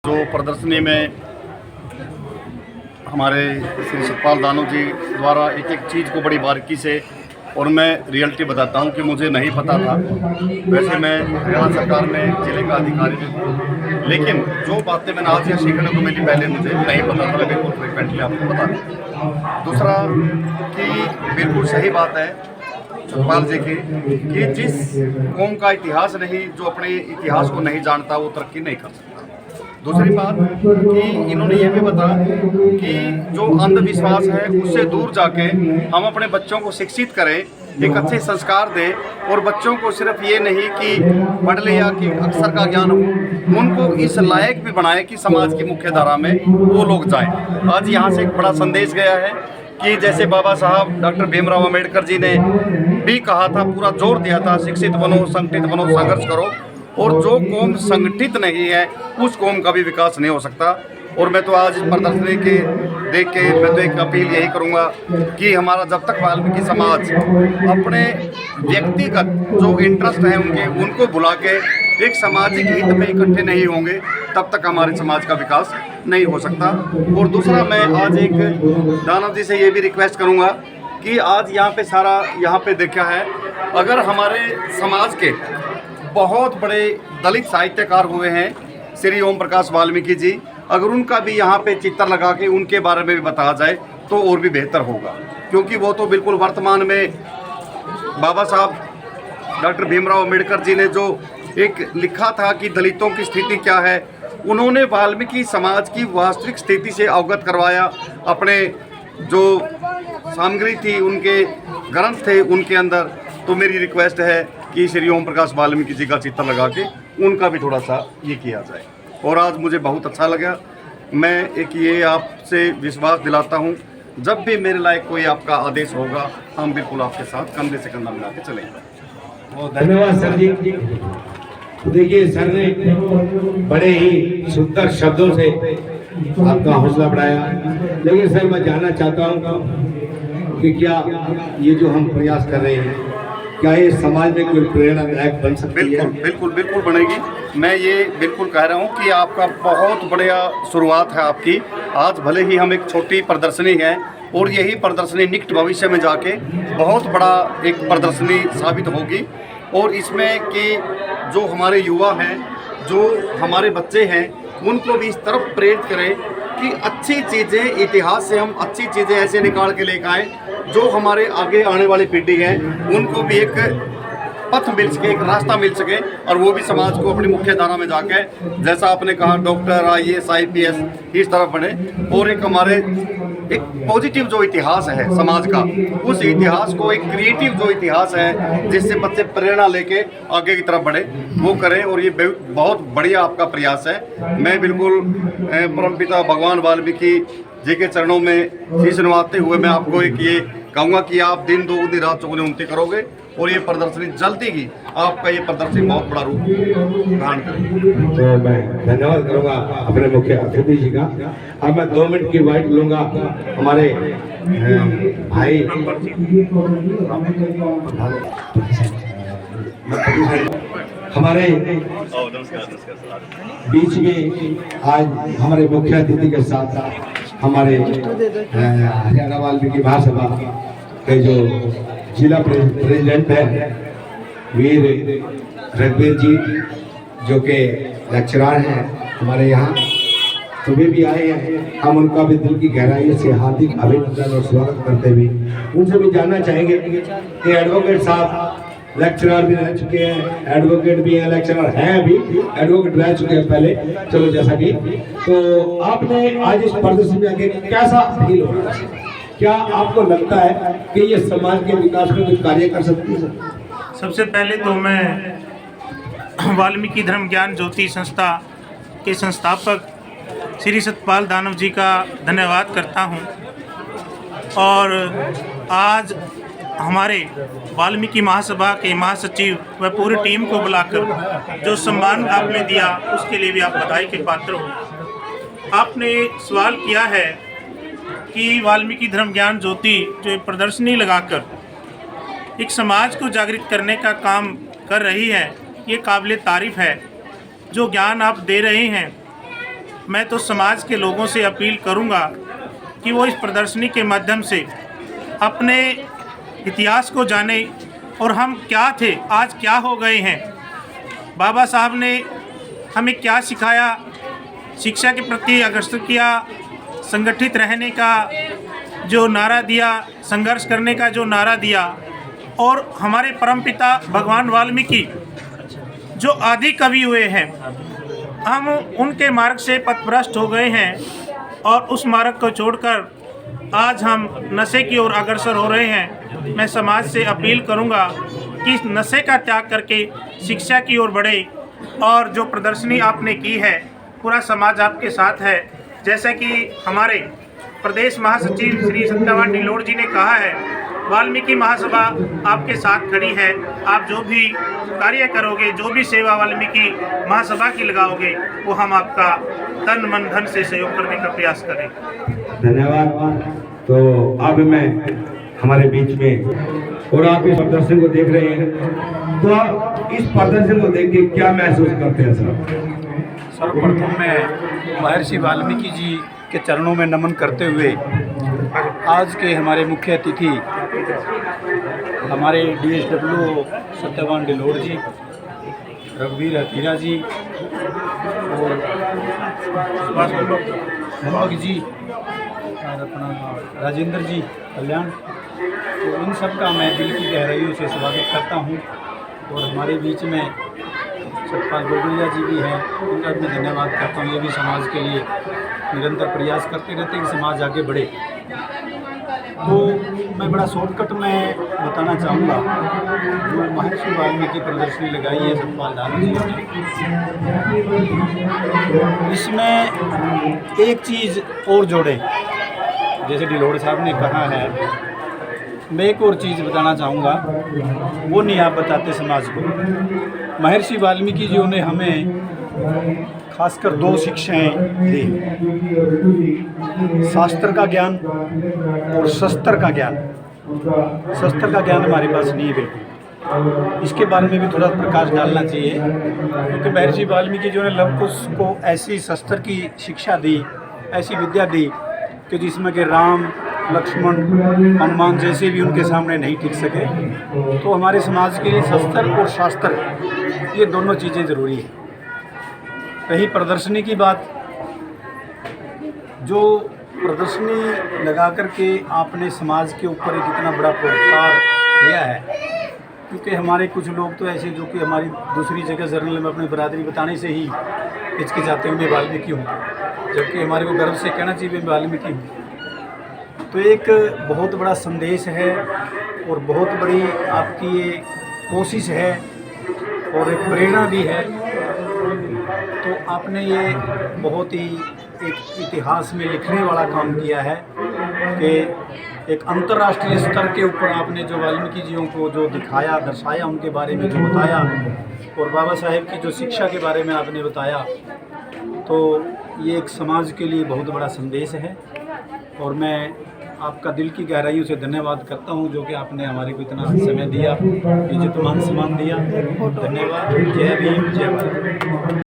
जो प्रदर्शनी में हमारे श्री सतपाल दानव जी द्वारा एक एक चीज़ को बड़ी बारीकी से और मैं रियलिटी बताता हूं कि मुझे नहीं पता था। वैसे मैं हरियाणा सरकार में जिले का अधिकारी हूँ, लेकिन जो बातें मैंने आज यहाँ सीखने को मिली पहले मुझे नहीं पता था। बिल्कुल फ्रिक्वेंटली आपको बता दें। दूसरा कि बिल्कुल सही बात है सतपाल जी की कि जिस कौम का इतिहास नहीं, जो अपने इतिहास को नहीं जानता वो तरक्की नहीं कर सकता। दूसरी बात कि इन्होंने ये भी बताया कि जो अंधविश्वास है उससे दूर जाके हम अपने बच्चों को शिक्षित करें, एक अच्छे संस्कार दें और बच्चों को सिर्फ ये नहीं कि पढ़ लिया कि अक्षर का ज्ञान हो, उनको इस लायक भी बनाएं कि समाज की मुख्य धारा में वो लोग जाएं। आज यहाँ से एक बड़ा संदेश गया है कि जैसे बाबा साहब डॉक्टर भीमराव अम्बेडकर जी ने भी कहा था, पूरा जोर दिया था, शिक्षित बनो, संगठित बनो, संघर्ष करो, और जो कौम संगठित नहीं है उस कौम का भी विकास नहीं हो सकता। और मैं तो आज इस प्रदर्शनी के देख के मैं तो एक अपील यही करूंगा कि हमारा जब तक वाल्मीकि समाज अपने व्यक्तिगत जो इंटरेस्ट हैं उनको भुला के एक सामाजिक हित में इकट्ठे नहीं होंगे, तब तक हमारे समाज का विकास नहीं हो सकता। और दूसरा, मैं आज एक दानव जी से ये भी रिक्वेस्ट करूँगा कि आज यहाँ पे देखा है, अगर हमारे समाज के बहुत बड़े दलित साहित्यकार हुए हैं श्री ओम प्रकाश वाल्मीकि जी, अगर उनका भी यहाँ पे चित्र लगा के उनके बारे में भी बताया जाए तो और भी बेहतर होगा, क्योंकि वो तो बिल्कुल वर्तमान में बाबा साहब डॉक्टर भीमराव अम्बेडकर जी ने जो एक लिखा था कि दलितों की स्थिति क्या है, उन्होंने वाल्मीकि समाज की वास्तविक स्थिति से अवगत करवाया। अपने जो सामग्री थी, उनके ग्रंथ थे उनके अंदर। तो मेरी रिक्वेस्ट है कि श्री ओम प्रकाश वाल्मीकि जी का चित्र लगा के उनका भी थोड़ा सा ये किया जाए। और आज मुझे बहुत अच्छा लगा। मैं एक ये आपसे विश्वास दिलाता हूँ, जब भी मेरे लायक कोई आपका आदेश होगा, हम बिल्कुल आपके साथ कंधे से कंधा मिला के चलेंगे। बहुत धन्यवाद सर जी। देखिए, सर ने बड़े ही सुंदर शब्दों से आपका हौसला बढ़ाया, लेकिन सर मैं जानना चाहता हूँ कि क्या ये जो हम प्रयास कर रहे हैं, क्या ये समाज में कोई प्रेरणादायक बन सकती है? बिल्कुल बनेगी। मैं ये बिल्कुल कह रहा हूँ कि आपका बहुत बढ़िया शुरुआत है आपकी। आज भले ही हम एक छोटी प्रदर्शनी है, और यही प्रदर्शनी निकट भविष्य में जाके बहुत बड़ा एक प्रदर्शनी साबित होगी। और इसमें कि जो हमारे युवा हैं, जो हमारे बच्चे हैं, उनको भी इस तरफ प्रेरित करें कि अच्छी चीज़ें, इतिहास से हम अच्छी चीज़ें ऐसे निकाल के लेकर आएँ जो हमारे आगे आने वाली पीढ़ी है उनको भी एक पथ मिल सके, एक रास्ता मिल सके, और वो भी समाज को अपनी मुख्य धारा में जाके, जैसा आपने कहा, डॉक्टर, IAS, IPS इस तरफ बढ़े, और एक हमारे एक पॉजिटिव जो इतिहास है समाज का, उस इतिहास को, एक क्रिएटिव जो इतिहास है जिससे बच्चे प्रेरणा लेके आगे की तरफ बढ़े, वो करें। और ये बहुत बढ़िया आपका प्रयास है। मैं बिल्कुल परमपिता भगवान वाल्मीकि जी के चरणों में शीश नवाते हुए मैं आपको एक ये कहूँगा कि आप दिन दोगुनी रात चौगुनी उन्नति करोगे, और ये प्रदर्शनी जल्दी ही आपका ये प्रदर्शनी बहुत बड़ा रूप धारण करेगी। तो मैं धन्यवाद करूँगा अपने मुख्य अतिथि जी का। अब मैं 2 मिनट की वाइट लूँगा हमारे भाई हमारे बीच में आज हमारे मुख्य अतिथि के साथ हमारे हरियाणा वाल्मीकि महासभा के जो जिला प्रेसिडेंट है वीर रघुवीर जी, जो कि लेक्चरर हैं हमारे यहाँ, तो वे भी आए हैं। हम उनका भी दिल की गहराई से हार्दिक अभिनंदन और स्वागत करते हुए उनसे भी जानना चाहेंगे कि एडवोकेट साहब लेक्चरर भी रह चुके हैं, एडवोकेट भी हैं, लेक्चरर हैं, अभी एडवोकेट रह चुके हैं पहले, चलो जैसा कि, तो आपने आज इस प्रदर्शनी में आके कैसा फील हो रहा है? क्या आपको लगता है कि ये समाज के विकास में कुछ कार्य कर सकती है? सबसे पहले तो मैं वाल्मीकि धर्म ज्ञान ज्योति संस्था के संस्थापक श्री सतपाल दानव जी का धन्यवाद करता हूं। और आज हमारे वाल्मीकि महासभा के महासचिव व पूरी टीम को बुलाकर जो सम्मान आपने दिया, उसके लिए भी आप बधाई के पात्र हो। आपने सवाल किया है कि वाल्मीकि धर्म ज्ञान ज्योति जो प्रदर्शनी लगाकर एक समाज को जागृत करने का काम कर रही है, ये काबिल तारीफ़ है। जो ज्ञान आप दे रहे हैं मैं तो समाज के लोगों से अपील करूंगा कि वो इस प्रदर्शनी के माध्यम से अपने इतिहास को जाने और हम क्या थे, आज क्या हो गए हैं। बाबा साहब ने हमें क्या सिखाया, शिक्षा के प्रति अग्रसर किया, संगठित रहने का जो नारा दिया, संघर्ष करने का जो नारा दिया, और हमारे परमपिता भगवान वाल्मीकि जो आदि कवि हुए हैं, हम उनके मार्ग से पथभ्रष्ट हो गए हैं और उस मार्ग को छोड़कर आज हम नशे की ओर अग्रसर हो रहे हैं। मैं समाज से अपील करूंगा कि इस नशे का त्याग करके शिक्षा की ओर बढ़े, और जो प्रदर्शनी आपने की है पूरा समाज आपके साथ है। जैसा कि हमारे प्रदेश महासचिव श्री सत्यवान डिलोड़ जी ने कहा है, वाल्मीकि महासभा आपके साथ खड़ी है। आप जो भी कार्य करोगे, जो भी सेवा वाल्मीकि महासभा की लगाओगे, वो हम आपका तन मन धन से सहयोग करने का प्रयास करें। धन्यवाद। तो अब मैं हमारे बीच में, और आप इस प्रदर्शन को देख रहे हैं, तो इस प्रदर्शन को देख के क्या महसूस करते हैं सर? सर्वप्रथम मैं महर्षि वाल्मीकि जी के चरणों में नमन करते हुए आज के हमारे मुख्य अतिथि हमारे DSW सत्यवान डिलोड़ जी, रघुवीर हतीरा जी और मोहम्मद जी और अपना राजेंद्र जी कल्याण, तो इन सब का मैं दिल की गहराइयों से स्वागत करता हूँ। और हमारे बीच में सतपाल गोगलिया जी भी हैं, उनका भी धन्यवाद करता हूँ। ये भी समाज के लिए निरंतर प्रयास करते रहते हैं कि समाज आगे बढ़े। तो मैं बड़ा शॉर्टकट में बताना चाहूँगा, जो महर्षि वाल्मीकि प्रदर्शनी लगाई है सतपाल दानव जी ने, इसमें एक चीज़ और जोड़े, जैसे डिलोड़ साहब ने कहा है, मैं एक और चीज़ बताना चाहूँगा, वो नहीं आप बताते समाज को। महर्षि वाल्मीकि जी ने हमें खासकर 2 शिक्षाएं दी, शास्त्र का ज्ञान और शस्त्र का ज्ञान। शस्त्र का ज्ञान हमारे पास नहीं है बिल्कुल, इसके बारे में भी थोड़ा प्रकाश डालना चाहिए, क्योंकि महर्षि वाल्मीकि जी ने लवकुश को ऐसी शस्त्र की शिक्षा दी, ऐसी विद्या दी कि जिसमें कि राम, लक्ष्मण, हनुमान जैसे भी उनके सामने नहीं टिक सके। तो हमारे समाज के लिए शस्त्र और शास्त्र, ये दोनों चीज़ें ज़रूरी है। रही प्रदर्शनी की बात, जो प्रदर्शनी लगा कर के आपने समाज के ऊपर एक इतना बड़ा पुरस्कार दिया है, क्योंकि हमारे कुछ लोग तो ऐसे जो कि हमारी दूसरी जगह जर्नल में अपनी बरादरी बताने से ही हिचकिचाते हैं, मैं वाल्मीकि हूँ, जबकि हमारे को गर्व से कहना चाहिए मैं वाल्मीकि हूँ। तो एक बहुत बड़ा संदेश है और बहुत बड़ी आपकी ये कोशिश है और एक प्रेरणा भी है। तो आपने ये बहुत ही एक इतिहास में लिखने वाला काम किया है कि एक अंतर्राष्ट्रीय स्तर के ऊपर आपने जो वाल्मीकि जियों को जो दिखाया, दर्शाया, उनके बारे में जो बताया, और बाबा साहेब की जो शिक्षा के बारे में आपने बताया, तो ये एक समाज के लिए बहुत बड़ा संदेश है। और मैं आपका दिल की गहराइयों से धन्यवाद करता हूँ, जो कि आपने हमारे को इतना समय दिया, इज्जत मान सम्मान दिया। धन्यवाद। जय भीम, जय भारत।